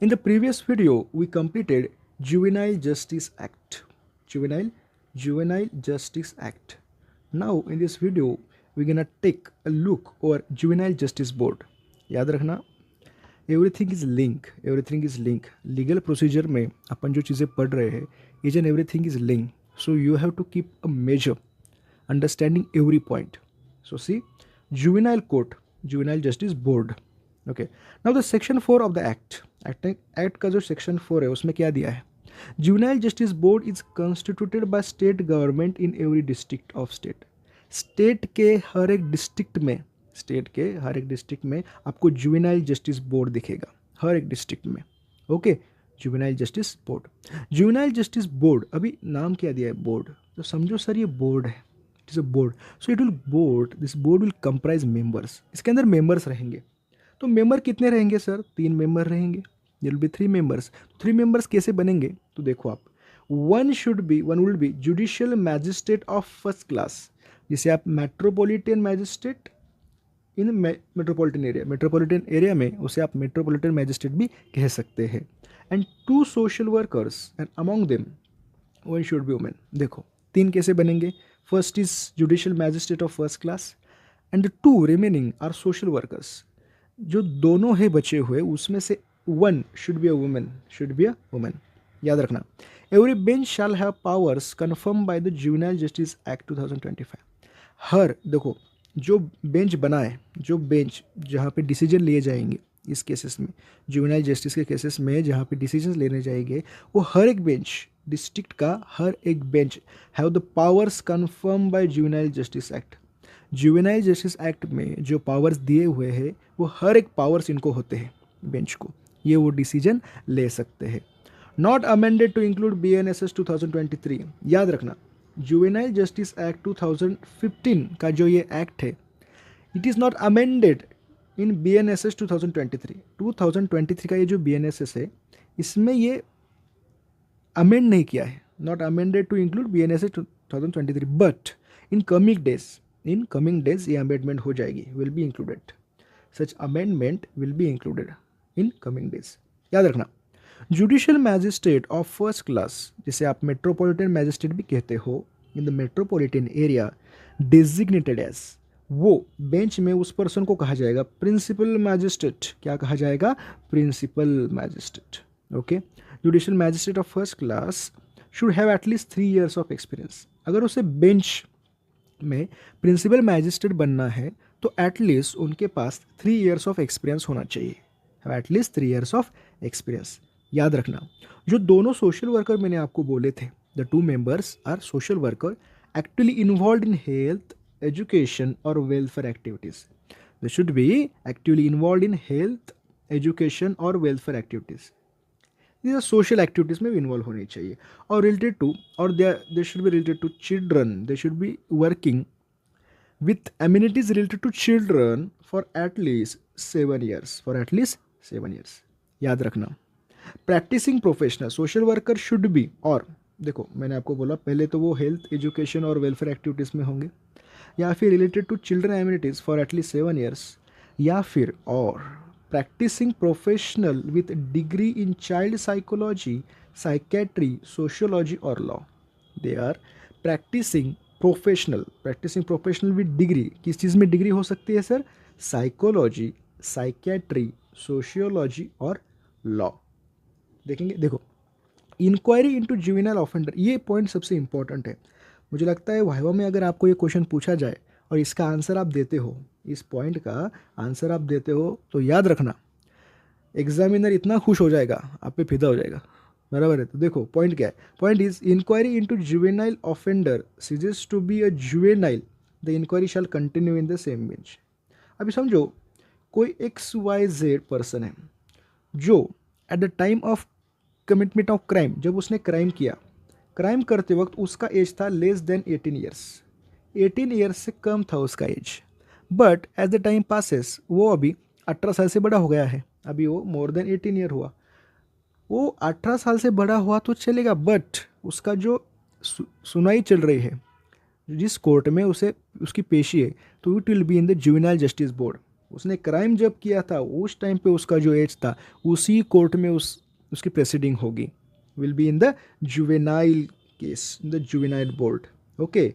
In the previous video, we completed Juvenile Justice Act. Juvenile Justice Act. Now, in this video, we're gonna take a look over Juvenile Justice Board. याद रखना, everything is link. Legal procedure में अपन जो चीज़ें पढ़ रहे हैं, each and everything is link. So you have to keep a major understanding every point. So see, juvenile court, juvenile justice board. Okay, now the section 4 of the act का जो section 4 है उसमें क्या दिया है? Juvenile justice board is constituted by state government in every district of state. State के हर एक district में आपको जुवेनाइल जस्टिस बोर्ड दिखेगा, हर एक डिस्ट्रिक्ट में. Okay, juvenile justice board. Juvenile justice board, अभी नाम क्या दिया है? बोर्ड. तो समझो सर ये बोर्ड है, it is a board. So this board will comprise members. इसके अंदर मेंबर्स रहेंगे. तो मेंबर कितने रहेंगे सर? 3 मेंबर रहेंगे. There will be 3 members. 3 members कैसे बनेंगे? तो देखो आप, one will be judicial magistrate of first class, जिसे आप metropolitan magistrate in metropolitan area में उसे आप मेट्रोपॉलिटन मैजिस्ट्रेट भी कह सकते हैं. And 2 social workers, and among them one should be women. देखो 3 कैसे बनेंगे? First is judicial magistrate of first class and 2 remaining are social workers. जो दोनों है बचे हुए उसमें से 1 शुड बी अ वुमेन. याद रखना, every bench shall have powers confirm by the juvenile justice act 2025. हर, देखो, जो बेंच बना है, जो बेंच जहाँ पे डिसीजन लिए जाएंगे इस केसेस में, जुवेनाइल जस्टिस के केसेस में जहाँ पे डिसीजन लेने जाएंगे, वो हर एक बेंच, डिस्ट्रिक्ट का हर एक bench have the powers confirm by juvenile justice act. Juvenile justice act में जो पावर्स दिए हुए हैं वो हर एक पावर्स इनको होते हैं बेंच को, ये वो डिसीजन ले सकते हैं. Not amended to include BNSS 2023. याद रखना, जुवेनाइल जस्टिस एक्ट 2015 का जो ये एक्ट है, it is not amended in BNSS 2023. 2023 का ये जो BNSS है, इसमें ये अमेंड नहीं किया है. Not amended to include BNSS 2023, but in coming days ये अमेंडमेंट हो जाएगी, will be included. Such amendment will be included in coming days. याद रखना, judicial magistrate of first class, जिसे आप मेट्रोपॉलिटन मैजिस्ट्रेट भी कहते हो, in the metropolitan area designated as, वो बेंच में उस पर्सन को कहा जाएगा प्रिंसिपल मैजिस्ट्रेट. क्या कहा जाएगा? Principal magistrate. Okay, judicial magistrate of first class should have at least 3 years of experience. अगर उसे बेंच में प्रिंसिपल मैजिस्ट्रेट बनना है तो एटलीस्ट उनके पास 3 years ऑफ एक्सपीरियंस होना चाहिए. At least 3 years of experience. याद रखना, जो दोनों सोशल वर्कर मैंने आपको बोले थे, the 2 members are social worker actually involve in health, education और welfare activities. They should be actively involve in health, education और वेलफेयर एक्टिविटीज़. ये सोशल एक्टिविटीज़ में भी इन्वॉल्व होनी चाहिए. और रिलेटेड टू, और they should be related to children. They should be working with amenities related to children for at least 7 years. याद रखना, practising professional social worker should be, और देखो मैंने आपको बोला पहले तो वो हेल्थ, एजुकेशन और वेलफेयर एक्टिविटीज़ में होंगे, या फिर related to children amenities for at least 7 years, या फिर और practising professional with degree in child psychology, psychiatry, sociology और law. They are practising professional with degree. किस चीज़ में डिग्री हो सकती है सर? साइकोलॉजी, साइकेट्री, सोशियोलॉजी और लॉ. देखेंगे, देखो, इंक्वायरी इनटू जुवेनाइल ऑफेंडर, ये पॉइंट सबसे इंपॉर्टेंट है. मुझे लगता है वाइवा में अगर आपको ये क्वेश्चन पूछा जाए और इसका आंसर आप देते हो, इस पॉइंट का आंसर आप देते हो, तो याद रखना एग्जामिनर इतना खुश हो जाएगा, आप पे फिदा हो जाएगा. बराबर है? तो देखो पॉइंट क्या है. Point is inquiry into juvenile offender ceases to be a juvenile, the inquiry shall continue in the same bench. अभी समझो कोई XYZ पर्सन है जो at the time of commitment of crime, जब उसने क्राइम किया, क्राइम करते वक्त उसका एज था लेस देन 18 years. 18 years से कम था उसका age. But as the time passes वो अभी 18 साल से बड़ा हो गया है. अभी वो मोर देन 18 year हुआ. वो 18 साल से बड़ा हुआ तो चलेगा, बट उसका जो सुनवाई चल रही है, जिस कोर्ट में उसे उसकी पेशी है, तो it will be in the juvenile justice board. उसने क्राइम जब किया था उस टाइम पे उसका जो एज था उसी कोर्ट में उसकी प्रेसिडिंग होगी, will be in the juvenile case, in the juvenile board. Okay,